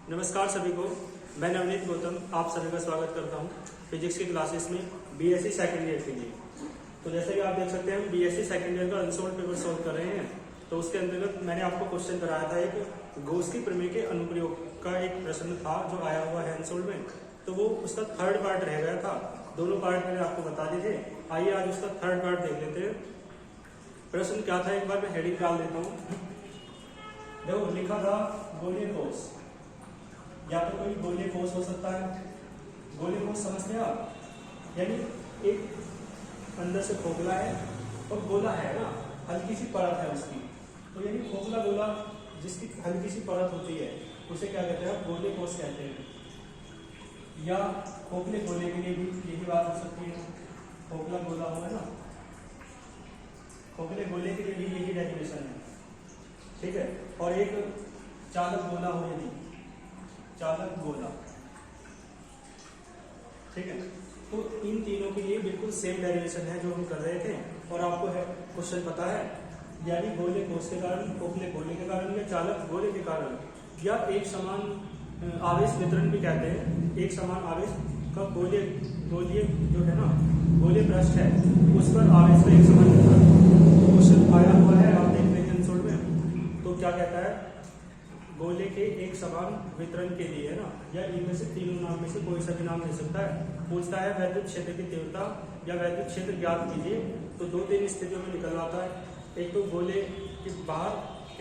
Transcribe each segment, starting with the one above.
नमस्कार सभी को, मैं नवनीत गौतम आप सभी का स्वागत करता हूं फिजिक्स की क्लासेस में बीएससी सेकेंड ईयर के लिए। तो जैसे कि आप देख सकते हैं हम बीएससी सेकेंड ईयर का अनसोल्ड पेपर सोल्व कर रहे हैं। तो उसके अंतर्गत मैंने आपको क्वेश्चन कराया था, एक गॉस की प्रमेय के अनुप्रयोग का एक प्रश्न था जो आया हुआ है अनसोल्ड में। तो वो उसका थर्ड पार्ट रह गया था, दोनों पार्ट मैंने आपको बता दिए थे। आइए आज उसका थर्ड पार्ट देख लेते हैं। प्रश्न क्या था, एक बार मैं हेडिंग डाल देता हूँ। देखो लिखा था गोलीय कोष, या तो कोई गोलीय कोष हो सकता है। गोलीय कोष समझते हैं आप, यानी एक अंदर से खोखला है और गोला है ना, हल्की सी परत है उसकी। तो यानी खोखला गोला जिसकी हल्की सी परत होती है उसे क्या कहते हैं, गोलीय कोष कहते हैं। या खोखले गोले के लिए भी यही बात हो सकती है, खोखला गोला हुआ ना, खोखले गोले के लिए भी यही डेफिनेशन है, ठीक है। और एक चालक गोला हो, यदि चालक गोला, ठीक है। तो इन तीनों के लिए बिल्कुल सेम डेरिवेशन है जो हम कर रहे थे। और आपको है क्वेश्चन पता है, यानी गोले कोष के कारण, खोखले गोले के कारण, या चालक गोले के कारण, या एक समान आवेश वितरण भी कहते हैं। एक समान आवेश का गोलीय जो है ना, गोलीय पृष्ठ है उस पर आवेश का एक समान वितरण क्वेश्चन आया हुआ है, आप देख लेंगे आंसर में। तो क्या कहता है, गोले के एक समान वितरण के लिए है ना, या इनमें से तीनों नाम में से कोई सा भी नाम दे सकता है। पूछता है वैद्युत क्षेत्र की तीव्रता या वैद्युत क्षेत्र ज्ञात कीजिए। तो दो तीन स्थितियों में निकल आता है, एक तो गोले के बाहर,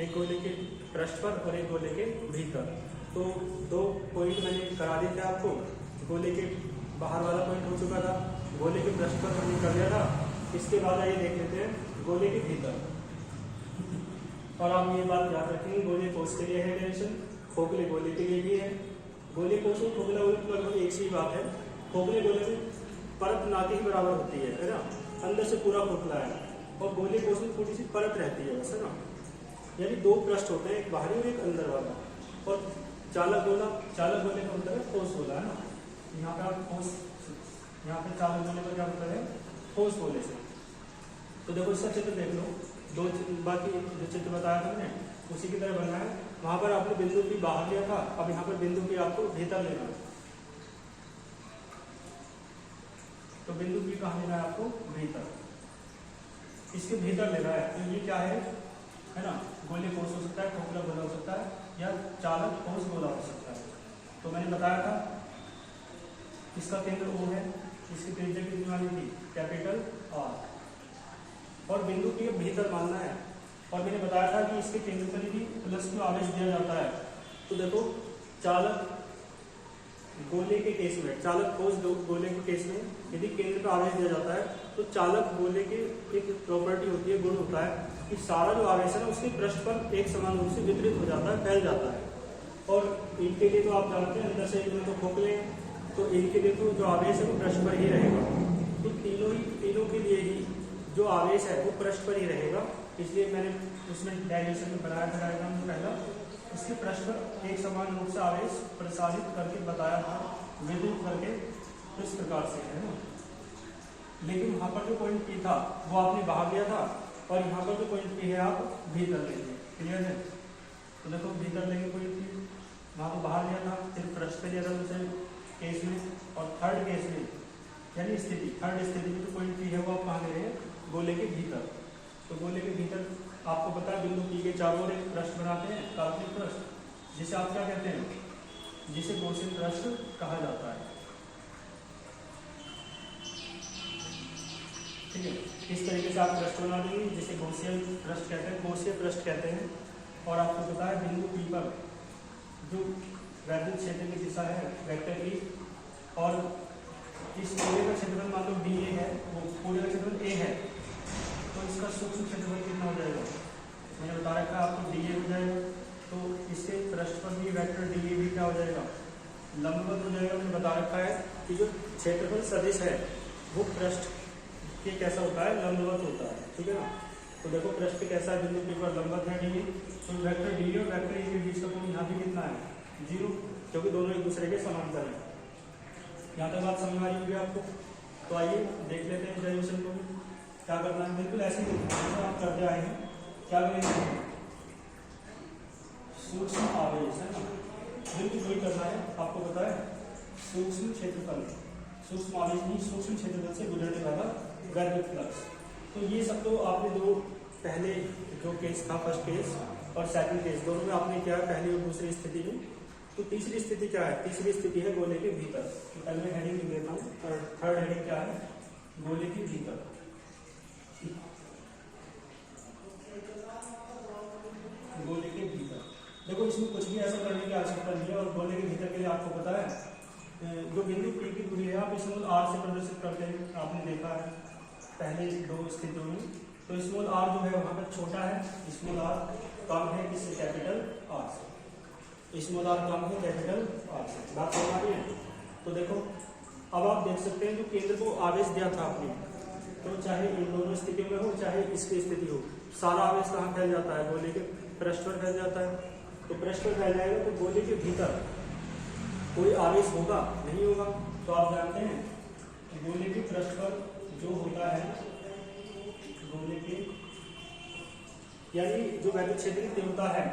एक गोले के पृष्ठ पर और एक गोले के भीतर। तो दो पॉइंट मैंने करा दिए थे आपको। गोले के बाहर वाला पॉइंट हो चुका था, गोले के पृष्ठ पर हमने कर दिया था। इसके बाद आइए देख लेते हैं गोले के भीतर। और आप ये बात याद रखेंगे, गोलीय कोष के लिए है डेरिवेशन, खोखले गोले के लिए भी है। गोलीय कोष और खोखला गोले लगभग एक सी बात है। खोखले गोले में परत ना के ही बराबर होती है ना, अंदर से पूरा खोखला है। और गोलीय कोष में थोड़ी सी परत रहती है वैसे ना, यानी दो पृष्ठ होते हैं, एक बाहरी और एक अंदर वाला। और चालक गोले का मतलब है ठोस गोला, है ना। यहाँ पे आप ठोस, यहाँ पे चालक गोले का क्या मतलब है, ठोस गोले से। तो देखो इसका चित्र देख लो, दो बाकी जो चित्र बताया था मैंने उसी की तरह बना है। वहां पर आपने बिंदु भी बाहर लिया था, अब यहाँ पर बिंदु भी आपको भीतर लेना है। तो बिंदु भी कहाँ लेना है आपको, भीतर, इसके भीतर लेना है। तो ये क्या है ना, गोलीय कोष हो सकता है, खोखला गोला हो सकता है, या चालक ठोस गोला हो सकता है। तो मैंने बताया था इसका केंद्र O है, इसकी त्रिज्या कितनी वाली थी, कैपिटल R, और बिंदु के भीतर मानना है। और मैंने बताया था कि इसके केंद्र पर भी प्लस क्यू आवेश दिया जाता है। तो देखो चालक गोले के केस में, चालक ठोस गोले के केस में यदि केंद्र पर आवेश दिया जाता है तो चालक गोले के एक प्रॉपर्टी होती है, गुण होता है कि सारा जो आवेश है ना उसके पृष्ठ पर एक समान रूप से वितरित हो जाता है, फैल जाता है। और इनके लिए तो आप जानते हैं अंदर से इनमें तो खोखले, तो इनके लिए तो जो आवेश है वो पृष्ठ पर ही रहेगा। तो तीनों के लिए ही जो आवेश है वो पृष्ठ पर ही रहेगा। इसलिए मैंने उसमें डेरिवेशन में बनाया था डायग्राम जो पहला, इसके पृष्ठ पर एक समान रूप से आवेश प्रसारित करके बताया था, विद्युत करके, तो इस प्रकार से है ना। लेकिन वहां पर जो पॉइंट P था वो आपने बाहर लिया था, और यहाँ पर जो पॉइंट P है आप भीतर लेंगे, क्लियर है। तो देखो भीतर लेंगे पॉइंट P, वहां तो बाहर लिया था, फिर पृष्ठ पे लिया था दूसरे केस में, और थर्ड केस में यानी स्थिति, थर्ड स्थिति में जो पॉइंट P है वो आप कहाँ ले रहे हैं, गोले के भीतर। तो गोले के भीतर आपको पता है बिंदु P के चारों ओर एक पृष्ठ बनाते हैं, काल्पनिक पृष्ठ, जिसे आप क्या कहते हैं, जिसे गॉसियन पृष्ठ कहा जाता है, ठीक है। इस तरीके से आप पृष्ठ बना देंगे जिसे गॉसियन पृष्ठ कहते हैं, गॉसीय पृष्ठ कहते हैं। और आपको पता है बिंदु P पर जो वैद्युत क्षेत्र की दिशा है वेक्टर E, और इस पूरे का क्षेत्रफल मान लो dA है, वो पूरे का क्षेत्रफल A है, तो इसका सूक्ष्म क्षेत्रफल कितना हो जाएगा, मैंने बता रखा है आपको, dA हो जाएगा। तो इसके पृष्ठ पर भी वेक्टर dA भी क्या हो जाएगा, लंबवत हो जाएगा। मैंने बता रखा है कि जो क्षेत्रफल सदिश है वो पृष्ठ के कैसा होता है, लंबवत होता है, ठीक है ना। तो देखो पृष्ठ पे कैसा है, बिंदु P पर लंबवत है dA, तो वेक्टर dA और वेक्टर E के बीच का कोण यहाँ भी कितना है, 0, क्योंकि दोनों एक दूसरे के समांतर है। यहाँ तक बात समझ आ रही होगी आपको। तो आइए देख लेते हैं डेरिवेशन को भी क्या करना है। बिल्कुल ऐसे ही आप करते आए हैं, क्या करेंगे, सूक्ष्म आवेश है ना, बिल्कुल वही सूक्ष्म क्षेत्रफल, सूक्ष्म आवेश नहीं, सूक्ष्म क्षेत्रफल से गुजरने वाला वैद्युत फ्लक्स। तो ये सब तो आपने दो पहले जो केस था, फर्स्ट केस और सेकंड केस, दोनों में आपने क्या पहली और दूसरी स्थिति में। तो तीसरी स्थिति क्या है? तीसरी स्थिति है गोले के भीतर। तो पहले हेडिंग लिख देता हूँ, थर्ड हेडिंग क्या है? गोले के भीतर। गोले के भीतर देखो, इसमें कुछ भी ऐसा करने की आवश्यकता नहीं है। और गोले के भीतर के लिए आपको पता है जो बिंदु P की दूरी है, आप स्मॉल r से प्रदर्शित करते हैं, आपने देखा है पहले दो स्थितियों में। तो स्मॉल r जो है वहाँ पर छोटा है, स्मॉल r कम है किससे? कैपिटल R से। स्मॉल r कम है कैपिटल R से। बात समझ आ रही है? तो देखो अब आप देख सकते हैं जो केंद्र को आवेश दिया था आपने, तो चाहे इन दोनों स्थितियों में हो चाहे इसकी स्थिति हो, सारा आवेश कहाँ फैल जाता है? गोले के पृष्ठ पर फैल जाता है। तो पृष्ठ पर फैल जाएगा तो गोले के भीतर कोई आवेश होगा? नहीं होगा। तो आप जानते हैं गोले के पृष्ठ पर जो होता है, गोले के यानी जो वैद्युत क्षेत्र की तीव्रता है,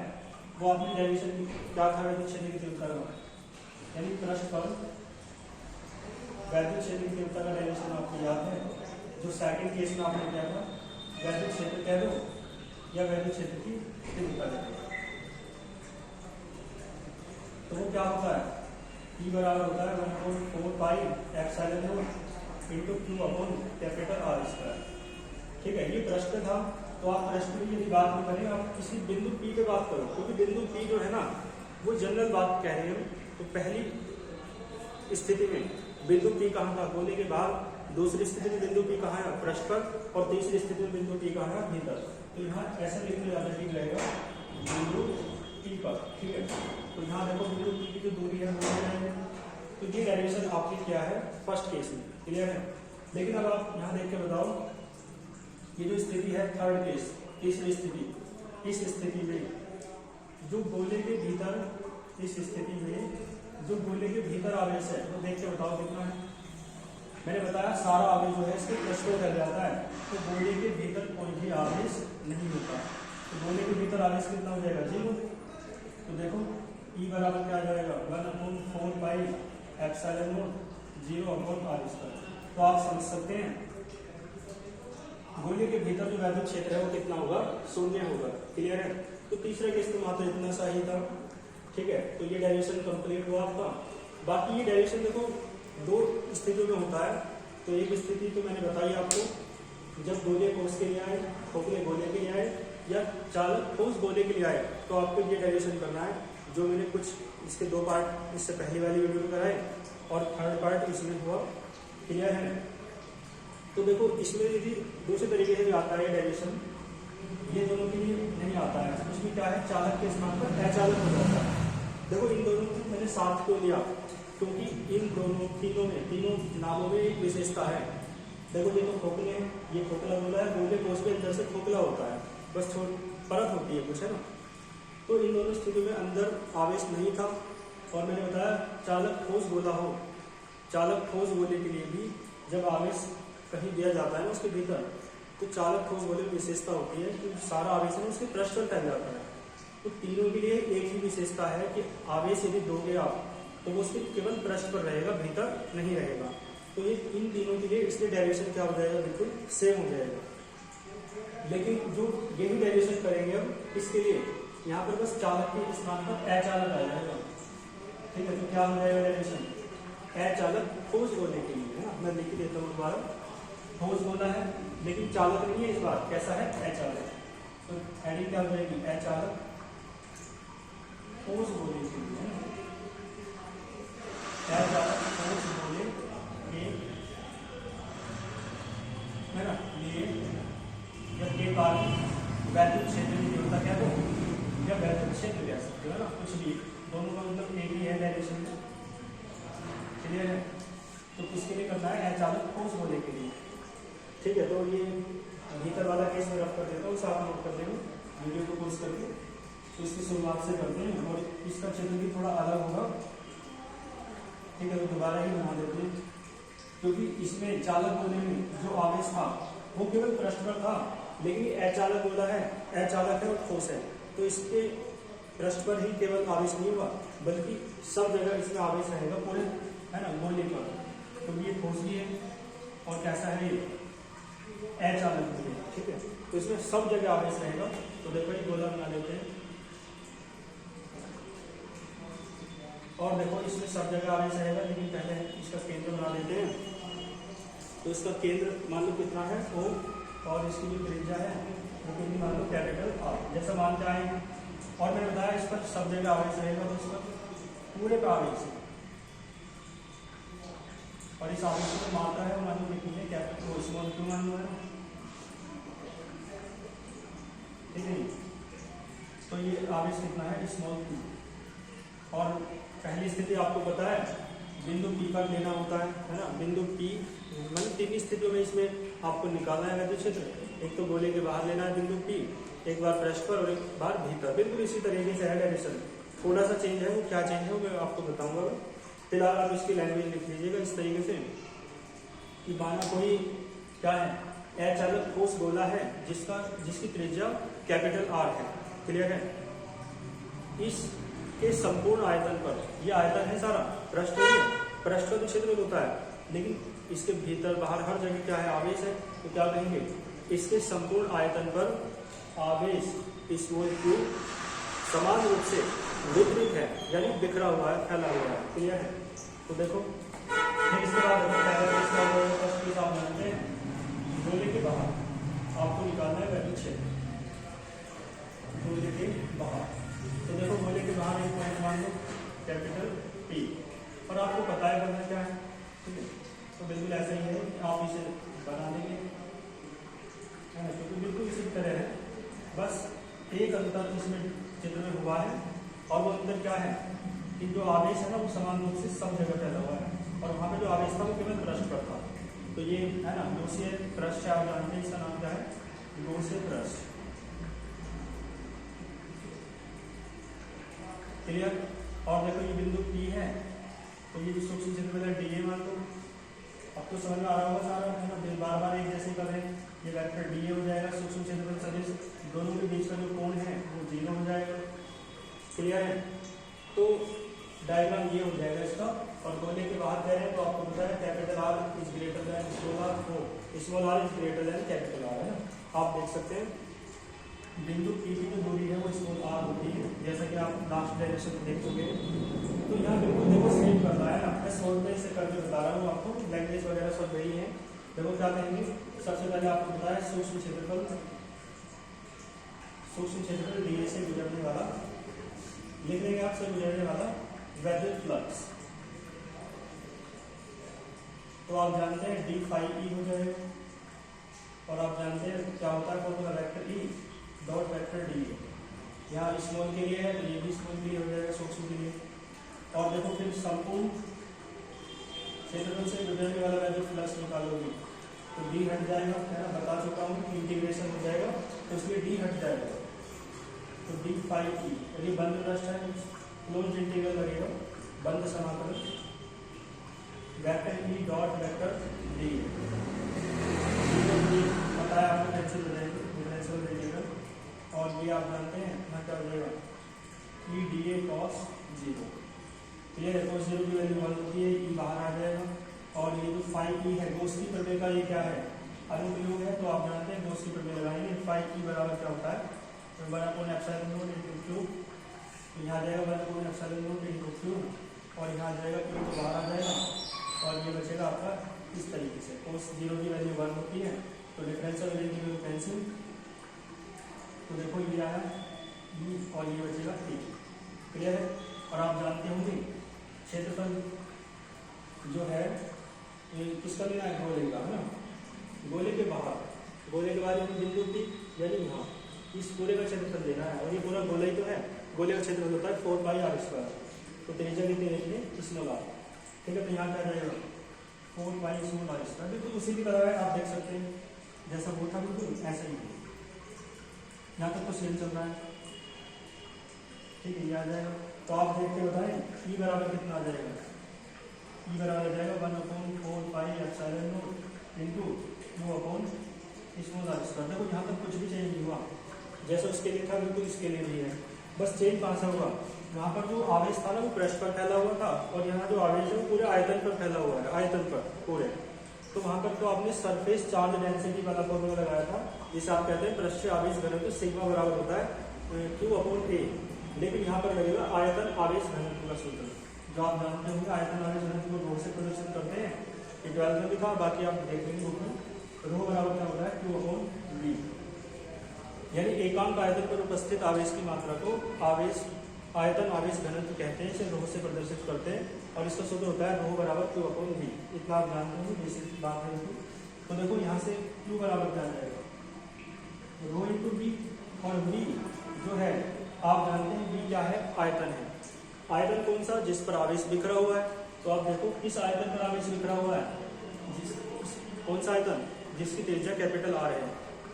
वो आपने डेरिवेशन क्या था वैद्युत क्षेत्र की तीव्रता का? यानी पृष्ठ पर वैद्युत क्षेत्र की तीव्रता का डेरिवेशन आपको याद है? जो सेकंड केस में आपने क्या था? वैद्युत क्षेत्र कह दो या वैद्युत क्षेत्र की तीव्रता कह दो। तो वो क्या होता है? E बराबर होता है 1/4 pi epsilon not into Q upon capital R square. ठीक है, ये प्रश्न था। तो आप प्रश्न की यदि बात नहीं करें, आप किसी बिंदु P पे बात करो, क्योंकि बिंदु P जो है ना वो जनरल बात कह रहे हैं। तो पहली स्थिति में बिंदु P कहाँ था? गोले के बाहर। दूसरी स्थिति में बिंदु P कहाँ है? पृष्ठ पर। और तीसरी स्थिति में बिंदु P कहाँ है? भीतर। तो यहाँ ऐसा लिखने ज्यादा ठीक रहेगा, बिंदु P पर। ठीक है, तो यहाँ देखो बिंदु P की जो दूरी है वो है। तो ये डेरिवेशन आपने किया है फर्स्ट केस में, क्लियर है। लेकिन अब आप यहाँ देख के बताओ, ये जो स्थिति है थर्ड केस, तीसरी स्थिति, इस स्थिति में जो गोले के भीतर, इस स्थिति में जो गोले के भीतर आवेश है वो देख के बताओ कितना है। मैंने बताया सारा आवेश जो है इसके पृष्ठ पर फैल जाता है, तो गोले के भीतर कोई भी आवेश नहीं होता। तो गोले के भीतर आवेश कितना हो जाएगा? 0। तो देखो E बराबर क्या आ जाएगा? 1/4 pi epsilon not 0/r square. तो आप समझ सकते हैं गोले के भीतर जो वैद्युत क्षेत्र है वो कितना होगा? 0 होगा। क्लियर है। तो तीसरा केस तो मात्र इतना सा ही था। ठीक है, तो ये डेरिवेशन कंप्लीट हुआ आपका। बाकी ये डेरिवेशन देखो दो स्थितियों में होता है। तो एक स्थिति तो मैंने बताई आपको, जब गोले कोष के लिए आए, खोखले गोले के लिए आए या चालक ठोस गोले के लिए आए, तो आपको ये डेरिवेशन करना है जो मैंने कुछ इसके दो पार्ट इससे पहली वाली वीडियो में कराए और थर्ड पार्ट इसमें हुआ। क्लियर है। तो देखो इसमें यदि दूसरे तरीके से भी आता है डेरिवेशन, ये दोनों के लिए नहीं आता है। उसमें क्या है? चालक के स्थान पर अचालक हो जाता है। देखो इन दोनों को मैंने साथ क्यों लिया? क्योंकि इन दोनों तीनों नामों में एक विशेषता है। देखो ये तो खोखले हैं, ये खोखला गोला है, गोले कोष के अंदर से खोखला होता है, बस थोड़ी परत होती है कुछ, है ना। तो इन दोनों स्थितियों में अंदर आवेश नहीं था। और मैंने बताया चालक ठोस गोला हो, चालक ठोस गोले के लिए भी जब आवेश कहीं दिया जाता है ना उसके भीतर, तो चालक ठोस गोले की विशेषता होती है कि सारा आवेश है उसके पृष्ठ पर फैल जाता है। तो तीनों के लिए एक ही विशेषता है कि आवेश यदि दोगे आप तो वो उसके केवल पृष्ठ पर रहेगा, भीतर नहीं रहेगा। तो ये इन तीनों के लिए इसलिए डेरिवेशन क्या हो जाएगा? बिल्कुल सेम हो जाएगा। लेकिन जो यही डेरिवेशन करेंगे अब इसके लिए यहाँ पर बस चालक के स्थान पर अचालक आ जाएगा। ठीक है, तो क्या हो जाएगा डेरिवेशन? अचालक ठोस गोले के लिए, है ना। मैं लिख देता हूँ दोबारा, ठोस गोला है लेकिन चालक नहीं है इस बार, कैसा है? अचालक। तो हेडिंग क्या हो जाएगी? अचालक ठोस गोले के लिए, अचालक ठोस गोले के, है ना, लिए या के कारण वैद्युत क्षेत्र की तीव्रता क्या हो या वैद्युत क्षेत्र कह सकते हो ना, कुछ भी, दोनों का मतलब एक ही है डायरेक्शन में। क्लियर है। तो किसके लिए करना है? अचालक ठोस गोले के लिए। ठीक है, तो ये भीतर वाला केस में रफ कर देता हूँ, साथ नोट कर देंगे वीडियो को पोस्ट करके। तो इसकी शुरुआत से करते हैं और इसका क्षेत्र भी थोड़ा अलग होगा। ठीक है, तो दोबारा ही बना देते हैं, क्योंकि इसमें चालक गोले में जो आवेश था वो केवल पृष्ठ पर था, लेकिन अचालक गोला है, अचालक है और ठोस है, तो इसके पृष्ठ पर ही केवल आवेश नहीं होगा बल्कि सब जगह इसमें आवेश रहेगा, पूरे है ना, गोले पर, तो ये खोखली है और कैसा है ये अचालक भी है, ठीक है। तो इसमें सब जगह आवेश रहेगा। तो देखो ये गोला बना लेते हैं और देखो इसमें सब जगह आवेश रहेगा, लेकिन पहले इसका केंद्र बना लेते हैं। तो इसका केंद्र मान लो कितना है O, और इसकी जो त्रिज्या है वो कितनी मान लो कैपिटल R, जैसा मानते आएंगे। और मैंने बताया इस पर सब जगह आवेश रहेगा, तो इस पर पूरे का आवेश है और इस आवेश की मात्रा है वो मान लो कितनी है कैपिटल स्मॉल क्यू मान लो है, ठीक है। तो ये आवेश कितना है स्मॉल क्यू। और पहली स्थिति आपको पता है बिंदु P पर लेना होता है ना, बिंदु P मतलब 3 स्थितियों में इसमें आपको निकालना है वैद्युत क्षेत्र। एक तो गोले के बाहर लेना है बिंदु P, एक बार पृष्ठ पर और एक बार भीतर। बिल्कुल इसी तरीके से है डायरेक्शन, थोड़ा सा चेंज है, वो क्या चेंज है वो मैं आपको बताऊंगा। फिलहाल आप इसकी लैंग्वेज लिख लीजिएगा इस तरीके से कि माना कोई क्या है अचालक ठोस गोला है जिसकी त्रिज्या कैपिटल R है, क्लियर है। इसके संपूर्ण आयतन पर, यह आयतन है सारा, पृष्ठ नहीं है, पृष्ठ का तो क्षेत्र होता है, लेकिन इसके भीतर बाहर हर जगह क्या है आवेश है। तो क्या कहेंगे इसके संपूर्ण आयतन पर आवेश स्मॉल क्यू समान रूप से वितरित है, यानी बिखरा हुआ है, फैला हुआ है, क्लियर है। तो देखो फिर इसके बाद आप जानते हैं गोले के बाहर आपको निकालना है वैद्युत क्षेत्र, गोले के बाहर। तो देखो गोले के बाहर एक पॉइंट मान लो कैपिटल P, और आपको पता है करना क्या है, ठीक है। तो बिल्कुल ऐसा ही है, आप इसे बना देंगे है ना, क्योंकि बिल्कुल इसी तरह है, बस एक अंतर इसमें चित्र में हुआ है। और वो अंतर क्या है कि जो आवेश है ना वो समान रूप से सब जगह फैला हुआ है, और वहाँ पे जो आवेश था वो केवल पृष्ठ पर था। तो ये है ना गोसीय पृष्ठ, आप जानते हैं इसका नाम क्या है, गोसीय पृष्ठ, क्लियर। और देखो ये बिंदु P है, तो ये जो सूक्ष्म क्षेत्र है DA मान लो। अब तो समझ में आ रहा होगा सारा, है ना, बार बार एक जैसे कर रहे हैं। ये वेक्टर DA हो जाएगा, सूक्ष्म क्षेत्र सदिश दोनों के बीच का जो कोण है वो 0 हो जाएगा, क्लियर है। तो डायग्राम ये हो जाएगा इसका। और गोले के बाहर कह रहे हैं तो आपको पता है capital R is greater than small r is greater than capital R, है ना। आप देख सकते हैं बिंदु P की जो दूरी है वो स्मॉल r होती है, जैसा कि आप लास्ट डायरेक्शन में देख चुके हैं। तो यहाँ बिल्कुल देखो सेम कर रहा है ना, मैं शॉर्ट में से करके बता रहा हूँ आपको, लैंग्वेज वगैरह सब वही है। देखो क्या कहेंगे, सबसे पहले आपको बताया सूक्ष्म क्षेत्रफल DA से गुजरने वाला, लिख लेंगे आपसे गुजरने वाला वैद्युत फ्लक्स। तो आप जानते हैं d phi E हो जाएगा, और आप जानते हैं क्या होता है formula vector E dot vector DA। यहाँ स्मॉल के लिए है तो ये भी स्मॉल के लिए हो जाएगा, सूक्ष्म के लिए। और देखो फिर संपूर्ण क्षेत्रफल से गुजरने वाला वैद्युत फ्लक्स निकालोगे तो D हट जाएगा, है ना, बता चुका हूँ कि इंटीग्रेशन हो जाएगा तो इसमें D हट जाएगा। तो d phi E, यदि बंद पृष्ठ है क्लोज इंटीग्रल लगेगा, बंद समाकलन vector E dot vector DA। बताया आपको कैंसिल हो जाएगा, डिफरेंशियल इंटीग्रल। और ये आप जानते हैं यहाँ क्या हो जाएगा E DA cos 0, क्लियर है। cos 0 की वैल्यू 1 होती है, E बाहर आ जाएगा। और ये जो phi E है गोस की प्रमेय का ये क्या है अनुप्रयोग है, तो आप जानते हैं गोस की प्रमेय लगाएंगे। phi E बराबर क्या होता है, तो 1/ε0 इंटू क्यू, यहाँ आ जाएगा 1/ε0 इंटू क्यू, और यहाँ आ जाएगा क्यू तो बाहर आ जाएगा, और ये बचेगा आपका इस तरीके से। cos 0 की वैल्यू 1 होती है तो डिफरेंशियल इंटीग्रल कैंसिल, तो देखो ये आया E और ये बचेगा T, क्लियर है। और आप जानते होंगे क्षेत्रफल जो है ये किसका लेना है, गोले का, है ना, गोले के बाहर, गोले के बाहर बिंदु P यानी यहाँ इस पूरे का क्षेत्रफल देना है। और ये पूरा गोला ही तो है, गोले का क्षेत्रफल होता है 4πr²। तो त्रिज्या कितनी देखिए स्मॉल r, ठीक है। तो यहाँ क्या जाएगा 4πr², बिल्कुल उसी की तरह है, आप देख सकते हैं जैसा वो था बिल्कुल ऐसा ही। यहाँ तक तो सेम चल रहा है, ठीक है, ये आ जाएगा। तो आप देख के बताएं E बराबर कितना आ जाएगा, E बराबर आ जाएगा 1/4πε0 इंटू q/स्मॉल r²। देखो यहाँ तक कुछ भी चेंज नहीं हुआ, जैसा उसके लिए था बिल्कुल इसके लिए भी है, बस चेंज कहाँ से होगा यहाँ पर जो आवेश था ना वो पृष्ठ पर फैला हुआ था, और यहाँ जो आवेश है वो पूरे आयतन पर फैला हुआ है, आयतन पर पूरे। तो वहाँ पर तो आपने सरफेस चार्ज डेंसिटी वाला फॉर्मूला लगाया था, जिसे आप कहते हैं पृष्ठीय आवेश घनत्व सिग्मा बराबर होता है Q/A। लेकिन यहाँ पर लगेगा आयतन आवेश घनत्व का सूत्र, जो आप जानते होंगे आयतन आवेश घनत्व को रो से प्रदर्शित करते हैं, ये 12th में भी था, बाकी आप देख लेंगे बुक में। रो बराबर क्या होता है Q/V, यानी एकांक आयतन पर उपस्थित आवेश की मात्रा को आयतन आवेश घनत्व कहते हैं, इसे रो से प्रदर्शित करते हैं, और इसका सूत्र होता है रो बराबर Q/V। इतना आप जानते हैं, बेसिक बात है इसकी। तो देखो यहाँ से Q बराबर क्या आ जाएगा, रो इंटू V, और V जो है आप जानते हैं V क्या है, आयतन है। आयतन कौन सा, जिस पर आवेश बिखरा हुआ है। तो आप देखो किस आयतन पर आवेश बिखरा हुआ है, कौन सा आयतन, जिसकी त्रिज्या कैपिटल R है।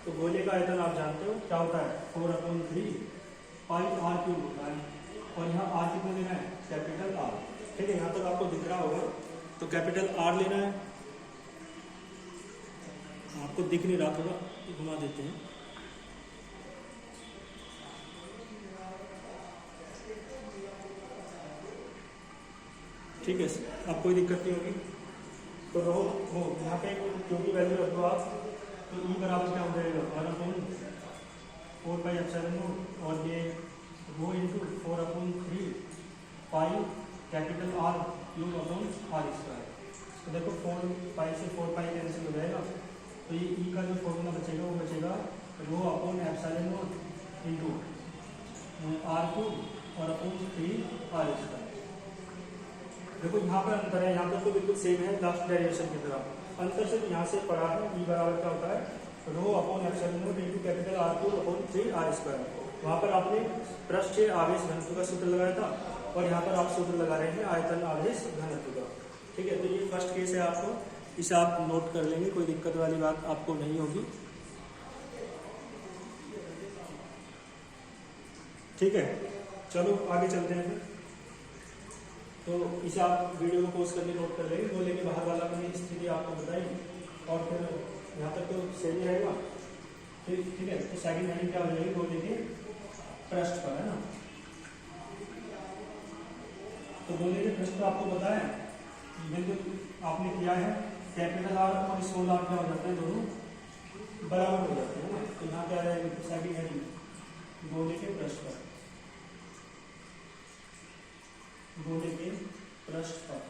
तो गोले का आयतन आप जानते हो क्या होता है, 4/3 πr³ होता है, और यहाँ R कितना लेना है, कैपिटल R। ठीक है, यहाँ तक आपको दिख रहा होगा, तो कैपिटल R लेना है। आपको दिख नहीं रहा, थोड़ा घुमा देते हैं। ठीक है, आप कोई दिक्कत नहीं होगी। तो रहो वो यहाँ पे क्योंकि वैल्यू रख दो आप, तो ई बराबर क्या हो जाएगा, 4πε0, और ये rho into 4/3 pi capital R³/r²। तो देखो 4π से 4π कैंसिल हो जाएगा, तो ये ई का जो फॉर्मूला बचेगा वो बचेगा ρ/ε0 इंटू R³ और /3r²। देखो यहाँ पर अंतर है, यहाँ पर तो बिल्कुल सेम है लास्ट डेरिवेशन की तरह। अंतर सिर्फ यहाँ से पढ़ा है, ई बराबर क्या होता है ρ/ε0 इंटू कैपिटल R³/3r²। वहाँ पर आपने पृष्ठीय आवेश घनत्व का सूत्र लगाया था, और यहाँ पर आप सूत्र लगा रहे हैं आयतन आवेश घनत्व का। ठीक है, तो ये फर्स्ट केस है, आपको इसे आप नोट कर लेंगे, कोई दिक्कत वाली बात आपको नहीं होगी। ठीक है, चलो आगे चलते हैं फिर। तो इसे आप वीडियो को पॉज करके नोट कर लेंगे। गोले के बाहर वाला की स्थिति आपको बताई, और फिर यहाँ तक तो सही रहेगा। ठीक है, तो सेकंड हेडिंग क्या हो जाएगी, गोले के पृष्ठ पर, है ना। तो गोले के पृष्ठ पर आपको पता है बिल्कुल आपने किया है, कैपिटल R और स्मॉल r क्या हो जाते हैं, दोनों बराबर हो जाते हैं ना। तो यहाँ क्या रहेगा, सेकंड हेडिंग गोले के पृष्ठ पर, गोले के पृष्ठ पर,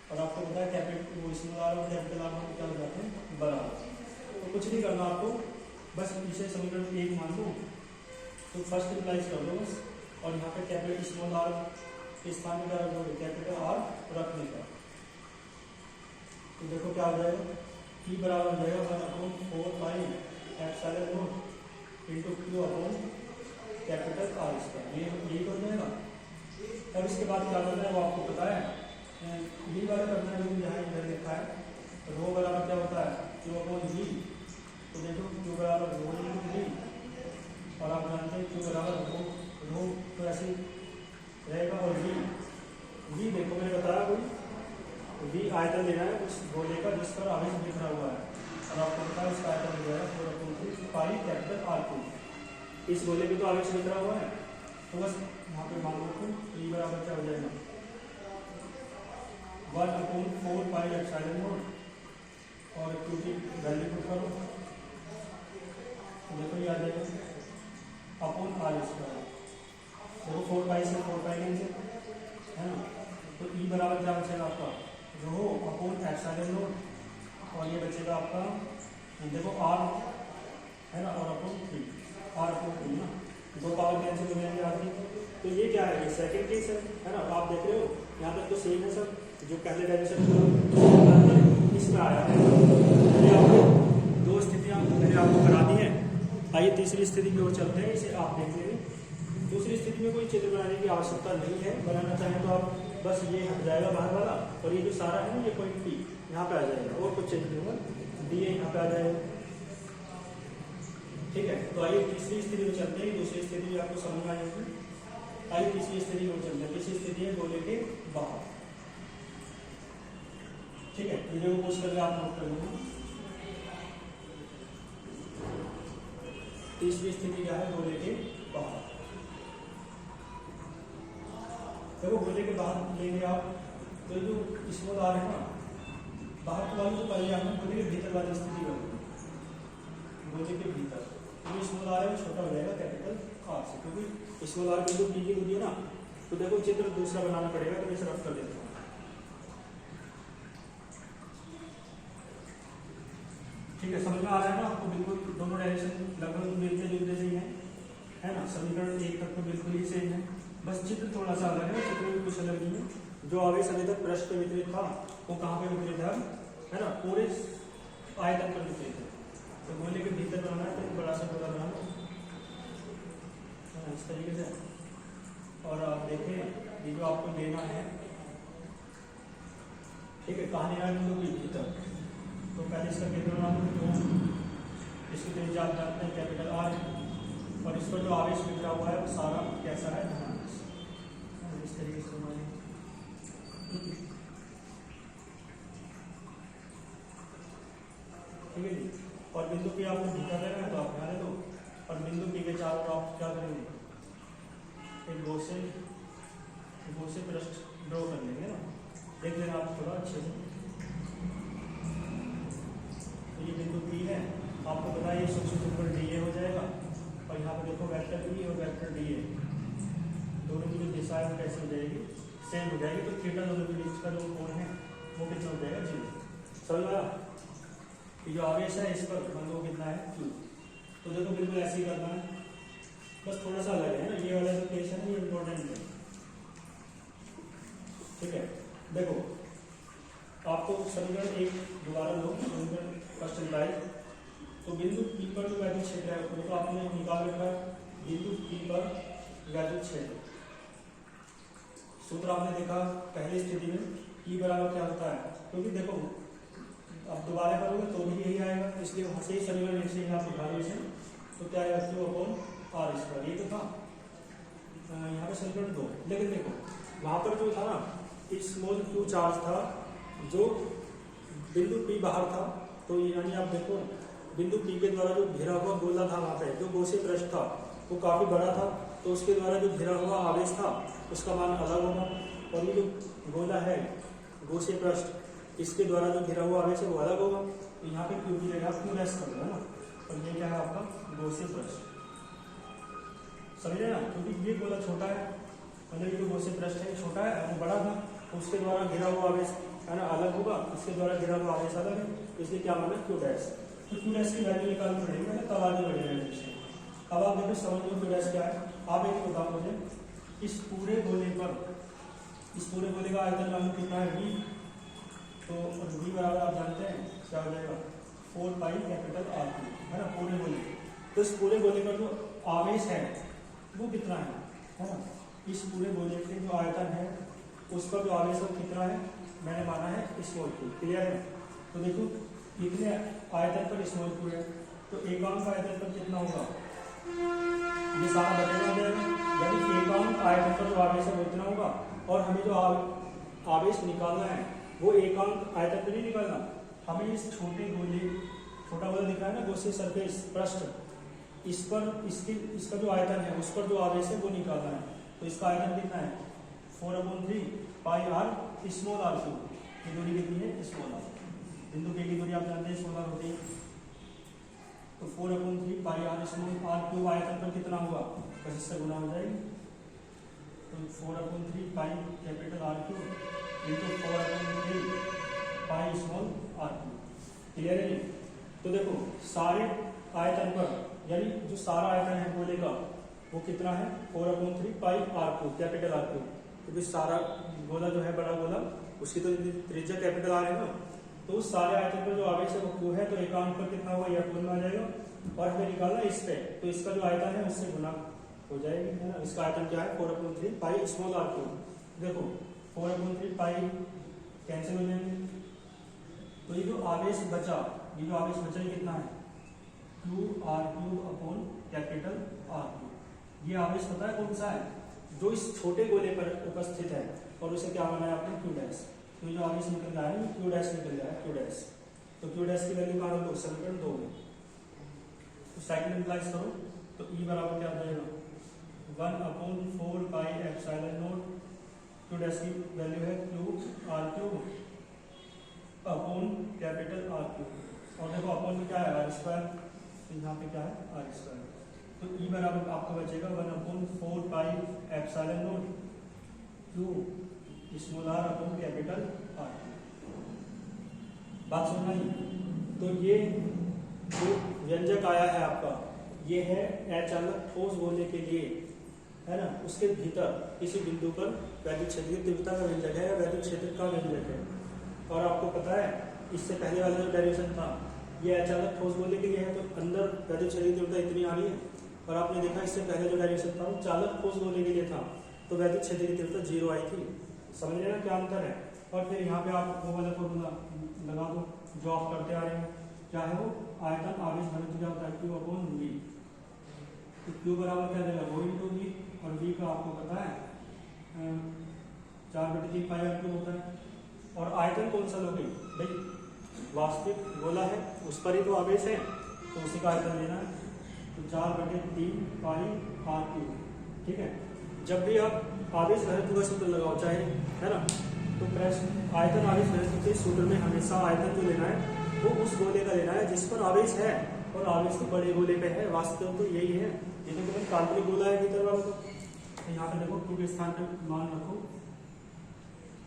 और आपको पता है कैपिटल वो स्मॉल r और कैपिटल R क्या हो जाते हैं, बराबर। तो कुछ नहीं करना आपको, बस इसे समीकरण 1 मान लो, तो फर्स्ट रिप्लाइज कर दो बस, और यहाँ पे कैपिटल स्मॉल r के स्थान में क्या रख दोगे, कैपिटल R रखने का। तो देखो क्या हो जाएगा, P बराबर हो जाएगा 1/4πε0 इंटू Q/R²। यही कर देगा। और इसके बाद क्या करना है वो आपको पता है, यही वाला करना है, लेकिन यहाँ इधर लिखा है रो बराबर क्या होता है, Q/V। तो देखो Q बराबर रो/V, और आप जानते हैं Q बराबर रो तो ऐसे रहेगा, और V देखो मैंने बताया कोई V आयतन लेना है उस गोले का जिस पर आवेश बिखरा हुआ है, और आपको पता है इसका आयतन हो जाएगा 4/3 पाई कैपिटल R²। इस गोले में तो आवेश बिखरा हुआ है, तो बस यहाँ पे मान लो तो E बराबर क्या हो जाएगा, 1/4πε0, और Q की वैल्यू पुट करो, देखो ये आ जाएगा r²। देखो 4π से 4π कैंसिल, है ना। तो E बराबर क्या बचेगा आपका, ρ/ε0, और ये बचेगा आपका, देखो R है ना, और r/3 ना, दो पावर कैंसिल हो जाएंगे आगे। तो ये क्या है, ये सेकंड केस है ना। आप देख रहे हो यहाँ तक तो सेम है सब, जो पहले डेरिवेशन इसमें आया है। मैंने आपको दो स्थितियाँ मैंने आपको करा दी हैं। आइए तीसरी स्थिति की ओर चलते हैं, इसे आप देख लेंगे। दूसरी स्थिति में कोई चित्र बनाने की आवश्यकता नहीं है, बनाना चाहें तो आप बस ये हट जाएगा बाहर वाला, और ये जो सारा है ना, ये पॉइंट P यहाँ पे आ जाएगा, और कुछ चेंज नहीं होगा, D यहाँ पे आ जाएगा। ठीक है, तो आइए तीसरी स्थिति में चलते हैं, दूसरी स्थिति भी आपको समझ में आ जाएगी। आइए तीसरी स्थिति में चलते हैं। तीसरी स्थिति है गोले के बाहर। ठीक है, वीडियो को पोस्ट करके आप नोट कर लेंगे। तीसरी स्थिति क्या है, गोले के बाहर। देखो गोले के बाहर लेंगे आप, तो जो स्मॉल आर है ना, बाहर की वाली तो पहले आपने गोले के भीतर वाली स्थिति बनी, गोले के भीतर तो स्मॉल आर है वो छोटा हो जाएगा कैपिटल आर से, क्योंकि स्मॉल आर बिंदु पी की दूरी है ना। तो देखो चित्र दूसरा बनाना पड़ेगा, तो इसे रफ कर देता हूँ। ठीक है, समझ में आ रहा है ना आपको? बिल्कुल दोनों डायरेक्शन लगभग मिलते जुलते से ही है ना, समीकरण एक तक तो बिल्कुल ही सेम है, बस चित्र थोड़ा सा अलग है, चित्र में कुछ अलग नहीं है। जो आवेश अभी तक पृष्ठ पे वितरित था वो कहाँ पे वितरित है ना, पूरे आयतन पर वितरित है। तो गोले के भीतर बनाना है तो बड़ा सा गोला बनाना इस तरीके से। और आप देखें ये जो आपको लेना है, ठीक है, कहाँ लेना है बिंदु के भीतर। तो पहले इसका केंद्र बना दो, तो इसकी त्रिज्या आप जानते हैं कैपिटल आर है, और इस पर जो आवेश बिखरा हुआ है वो सारा कैसा है, धनावेश। इस तरीके से ठीक है जी। और बिंदु पी आपको भीतर लेना है तो आप यहाँ ले दो, और बिंदु पी के चारों आप क्या करेंगे, एक गो से पृष्ठ ड्रॉ कर लेंगे ना, देख लेना आप थोड़ा अच्छे से। तो ये बिंदु पी है, आपको पता है ये सूक्ष्म पर डी ए हो जाएगा, और यहाँ पर देखो वेक्टर पी और वेक्टर डी ए, दोनों की जो दिशा है वो कैसे हो जाएगी, सेम हो जाएगी। तो थीटा दोनों के बीच का जो कोण है वो कितना हो जाएगा, 0। समझ आया? ये जो आवेश है इस पर वो कितना है, Q। तो देखो बिल्कुल ऐसे ही करना है, बस थोड़ा सा अलग है ना, ये वाला जो केस है ना ये इम्पोर्टेंट है। ठीक है, देखो आपको समीकरण एक दोबारा लो, समीकरण फर्स्ट निकाले। तो बिंदु पी पर जो वैद्युत क्षेत्र है वो तो आपने निकाल रखा है, बिंदु पी पर वैद्युत क्षेत्र सूत्र आपने देखा पहली स्थिति में E बराबर क्या होता है, क्योंकि देखो अब दोबारा करोगे तो भी यही आएगा, इसलिए वहां से ही समीकरण एक से आप उठा लो इसे, तो क्या आएगा, Q अपॉन आर स्क्वायर। ये तो था यहाँ पे समीकरण 2, लेकिन देखो वहां पर जो था ना स्मॉल q चार्ज था जो बिंदु P बाहर था, तो यानी आप देखो बिंदु P के द्वारा जो घिरा हुआ गोला था वहां पे जो गो से पृष्ठ था वो काफी बड़ा था, तो उसके द्वारा जो घिरा हुआ आवेश था उसका मान अलग होगा, और ये जो गोला है गो से पृष्ठ इसके द्वारा जो घिरा हुआ आवेश है वो अलग होगा। तो यहाँ पे Q की जगह आप Q लेस कर दो, है ना, और ये क्या है आपका गो से पृष्ठ, समझे ना, क्योंकि ये गोला छोटा है, मतलब ये जो गो से पृष्ठ है छोटा है वो बड़ा था, उसके द्वारा घिरा हुआ आवेश है ना अलग होगा, इसके द्वारा घिरा हुआ आवेश अलग है, इसलिए क्या माना Q डैश। तो Q डैश की वैल्यू निकालनी पड़ेगी ना, तब आगे बढ़ेगा। अब आप देखो समझ लो Q डैश क्या है। आप एक बताओ मुझे, इस पूरे गोले का आयतन मालूम कितना है, V। तो V बराबर आप जानते हैं क्या हो जाएगा, 4 पाई कैपिटल R Q, है ना, पूरे गोले। तो इस पूरे गोले का जो आवेश है वो कितना है ना, इस पूरे गोले के जो आयतन है उसका जो आवेश है कितना है, मैंने माना है स्मॉल q। क्लियर है? तो देखो कितने आयतन पर स्मॉल q है, तो एकांक आयतन पर कितना होगा, ये सारा बटेगा हो जाएगा, यानी एकांक आयतन पर जो आवेश है वो इतना होगा, और हमें जो आवेश निकालना है वो एकांक आयतन पर नहीं निकालना, हमें इस छोटे गोले, छोटा गोला दिख रहा है ना, गो से सरफेस पृष्ठ, इस पर इसका जो आयतन है उस पर जो आवेश है वो निकालना है। तो इसका आयतन कितना है, 4/3 pi are small R cube. की दूरी कितनी है, स्मॉल आर। बिंदु पे की दूरी आप जानते हैं स्मॉल आर होती है, तो 4/3 pi are small R cube आयतन पर कितना होगा, बस इससे गुना हो जाएगी। तो 4/3 pi capital R cube into 4/3 pi small R cube. Clear है? तो देखो सारे आयतन पर, यानी जो सारा आयतन है गोले का वो कितना है, 4/3 pi R cube capital R cube, क्योंकि सारा गोला जो है बड़ा गोला उसकी तो त्रिज्या कैपिटल आर है ना, तो उस सारे आयतन पर जो आवेश है वो क्यू है, तो एकांक पर कितना हुआ, यह में आ जाएगा, और हमें निकालना इस पे, तो इसका जो आयतन है उससे गुना हो जाएगी, है ना। इसका आयतन क्या है, 4/3 पाई स्मॉल आर क्यूब। देखो 4/3 पाई कैंसिल हो जाएंगे, तो ये जो आवेश बचा, ये जो आवेश बचा कितना है, Q R cube upon capital R cube. ये आवेश पता है कौन सा है, जो इस छोटे गोले पर उपस्थित है, और उसे क्या माना है आपने, क्यू डैश। तो जो आवेश निकल रहा है क्यू डैश निकल रहा है, क्यू डैश। तो क्यू डैश की वैल्यू कहाँ रखो, समीकरण 2 में। तो सेकंड इम्प्लाइज करो, तो E बराबर क्या हो जाएगा, 1/4 pi epsilon naught Q dash की वैल्यू है Q R cube upon capital R cube. और देखो अपॉन में क्या है आर स्क्वायर, तो यहाँ पे क्या है आर स्क्वायर। तो ई बराबर आपका बचेगा 1/4 pi epsilon naught q small r upon capital R. बात सुनना ही। तो ये जो व्यंजक आया है आपका, ये है अचालक ठोस गोले के लिए, है ना, उसके भीतर किसी बिंदु पर वैद्युत क्षेत्र की तीव्रता का व्यंजक है या वैद्युत क्षेत्र का व्यंजक है। और आपको पता है इससे पहले वाला जो डेरिवेशन था ये अचालक ठोस गोले के लिए है, तो अंदर वैद्युत क्षेत्र की तीव्रता इतनी आ रही है। और आपने देखा इससे पहले जो डेरिवेशन था वो चालक ठोस गोले के लिए था, तो वैद्युत क्षेत्र की तीव्रता 0 आई थी। समझ लेना क्या अंतर है। और फिर यहाँ पे आप वो वाला फॉर्मूला लगा दो जो आप करते आ रहे हैं, क्या है वो आयतन आवेश घनत्व क्या होता है क्यू अपॉन वी। तो क्यू बराबर क्या देगा रो इंटू वी, और वी का आपको पता है 4/3 पाई आर क्यूब होता है। और आयतन कौन सा लोगे भाई, वास्तविक गोला है उस पर ही तो आवेश है, तो उसी का आयतन लेना है। तो 4/3 पाई आर क्यूब। ठीक है, जब भी आप आवेश घनत्व का सूत्र लगाओ चाहे, है ना, तो प्रश्न आयतन आवेश घनत्व के सूत्र में हमेशा आयतन जो लेना है वो उस गोले का लेना है जिस पर आवेश है, और आवेश तो बड़े गोले पे है। वास्तव तो यही है, ये तो केवल काल्पनिक गोला है भीतर वाला। तो यहाँ पे देखो क्यू के स्थान पे मान रखो,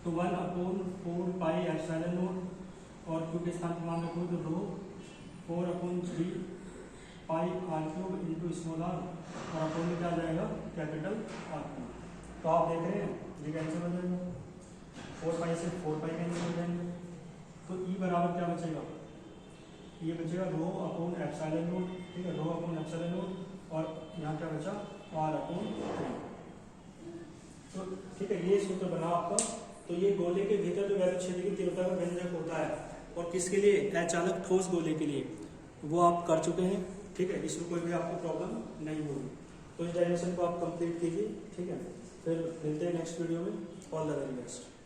तो 1/4 पाई एप्सिलॉन नॉट, और क्यू के स्थान पे मान रखो तो rho 4/3 pi R cube into small R, और अपॉन में क्या जाएगा कैपिटल आर क्यूब। तो आप देख रहे हैं ये कैंसिल हो जाएगा, 4 पाई से 4 पाई कैंसिल हो जाएंगे। तो ई बराबर क्या बचेगा, ये बचेगा रो अपॉन एप्सिलॉन नॉट। ठीक है, रो अपॉन एप्सिलॉन नॉट, और यहाँ क्या बचा आर अपॉन 3। तो ठीक है, ये सूत्र बना आपका। तो ये गोले के भीतर जो वैद्युत क्षेत्र की तीव्रता का व्यंजक होता है, और किसके लिए, अचालक ठोस गोले के लिए, वो आप कर चुके हैं। ठीक है, इसमें कोई भी आपको प्रॉब्लम नहीं होगी। तो इस डेरिवेशन को आप कंप्लीट कीजिए। ठीक है, फिर मिलते हैं नेक्स्ट वीडियो में। All the very best.